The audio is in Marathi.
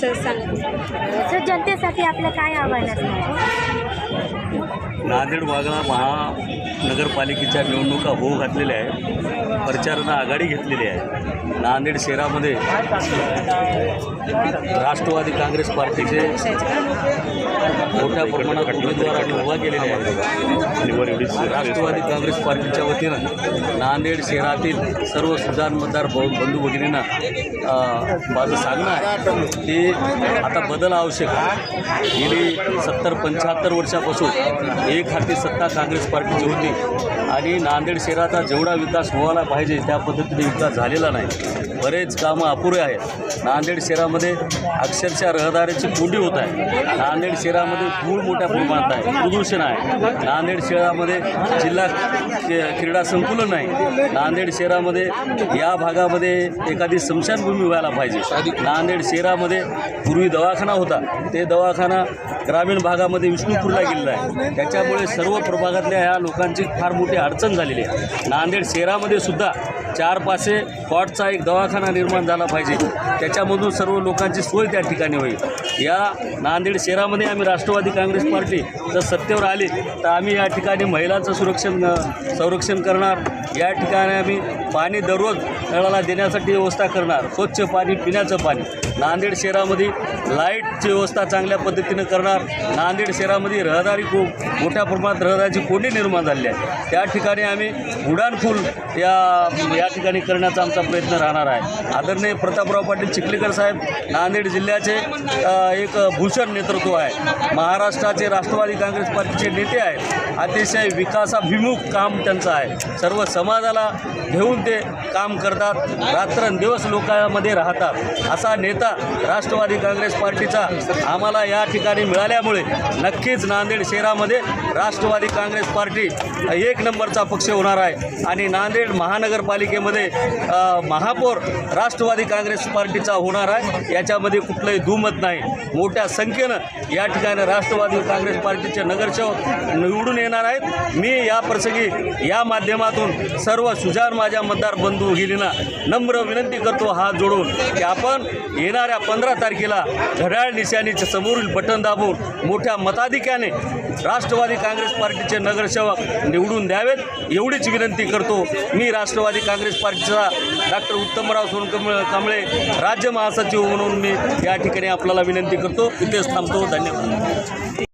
सर सांगा सर, जनतेसाठी आपलं काय आव्हान असणार? नांदेड वाघाळा महानगरपालिकेच्या निवडणुका होऊ घातलेल्या आहे. प्रचारानं आघाडी घेतलेली आहे. नांदेड शहरामध्ये राष्ट्रवादी काँग्रेस पार्टीचे मोठ्या प्रमाणात उमेदवारांनी उभा केलेले आहेत. राष्ट्रवादी काँग्रेस पार्टीच्या वतीनं नांदेड शहरातील सर्व सुजाण मतदार बंधू भगिनींना माझं सांगणं आहे की आता बदल आवश्यक आहे. गेली 70-75 वर्षापासून एक हाती सत्ता काँग्रेस पार्टीची होती आणि नांदेड शहराचा जेवढा विकास व्हायला पाहिजे त्या पद्धतीने विकास झालेला नाही. बरेच कामं अपुरे आहेत. नांदेड शहरामध्ये अक्षरशः रहदारीची कोंडी होत आहे. नांदेड शहरामध्ये धूळ मोठ्या प्रमाणात आहे, प्रदूषण आहे. नांदेड शहरामध्ये जिल्हा क्रीडा संकुलन आहे. नांदेड शहरामध्ये या भागामध्ये एखादी स्मशानभूमी व्हायला पाहिजे. नांदेड शहरामध्ये पूर्वी दवाखाना होता, ते दवाखाना ग्रामीण भागामध्ये विष्णुपूरला गेलेला आहे. त्याच्यामुळे सर्व प्रभागातल्या ह्या लोकांची फार मोठी अडचण झालेली आहे. नांदेड शहरामध्ये सुद्धा 4-5 कॉटचा एक दवाखाना निर्माण झाला पाहिजे. त्याच्यामधून सर्व लोकांची सोय त्या ठिकाणी होईल. या नांदेड शहरामध्ये आम्ही राष्ट्रवादी काँग्रेस पार्टी जर सत्तेवर आली तर आम्ही या ठिकाणी महिलांचं संरक्षण करणार. या ठिकाणी आम्ही पाणी दररोज नळाला देण्यासाठी व्यवस्था करणार. स्वच्छ पाणी, पिण्याचं पाणी. नांदेड शहरामध्ये लाईटची व्यवस्था चांगल्या पद्धतीनं करणार. नांदेड शहरामध्ये रहदारी खूप मोठ्या प्रमाणात रहदारीची कोंडी निर्माण झाली आहे. त्या ठिकाणी आम्ही उड्डाणपूल या ठिकाणी करण्याचा आमचा प्रयत्न राहणार आहे. आदरणीय प्रतापराव पाटील चिखलीकर साहेब नांदेड जिल्ह्याचे एक भूषण नेतृत्व आहे. महाराष्ट्राचे राष्ट्रवादी काँग्रेस पार्टीचे नेते आहेत. अतिशय विकासाभिमुख काम त्यांचं आहे. सर्व समाजाला घेऊन ते काम करतात. रात्रंदिवस लोकांमध्ये राहतात. असा नेता राष्ट्रवादी काँग्रेस पार्टीचा आम्हाला या ठिकाणी मिळाल्यामुळे नक्कीच नांदेड शहरामध्ये राष्ट्रवादी काँग्रेस पार्टी एक नंबरचा पक्ष होणार आहे. आणि नांदेड महानगरपालिकेमध्ये महापौर राष्ट्रवादी काँग्रेस पार्टीचा होणार आहे. याच्यामध्ये कुठलंही दुमत नाही. मोठ्या संख्येनं या ठिकाणी राष्ट्रवादी काँग्रेस पार्टीचे नगरसेवक निवडून येणार आहेत. मी या प्रसंगी या माध्यमातून सर्व सुजाण माझ्या मतदार बंधू भगिनींना नम्र विनंती करतो हात जोडून की आपण येणाऱ्या 15 तारखेला घड्याळ निशाणीच्या समोरील बटन दाबून मोठ्या मताधिक्याने राष्ट्रवादी काँग्रेस पार्टीचे नगरसेवक निवडून द्यावेत एवढीच विनंती करतो. मी राष्ट्रवादी काँग्रेस पार्टीचा डॉक्टर उत्तमराव सोनकांबळे राज्य महासचिव म्हणून मी या ठिकाणी आपल्याला विनंती करतो. इथेच थांबतो. धन्यवाद.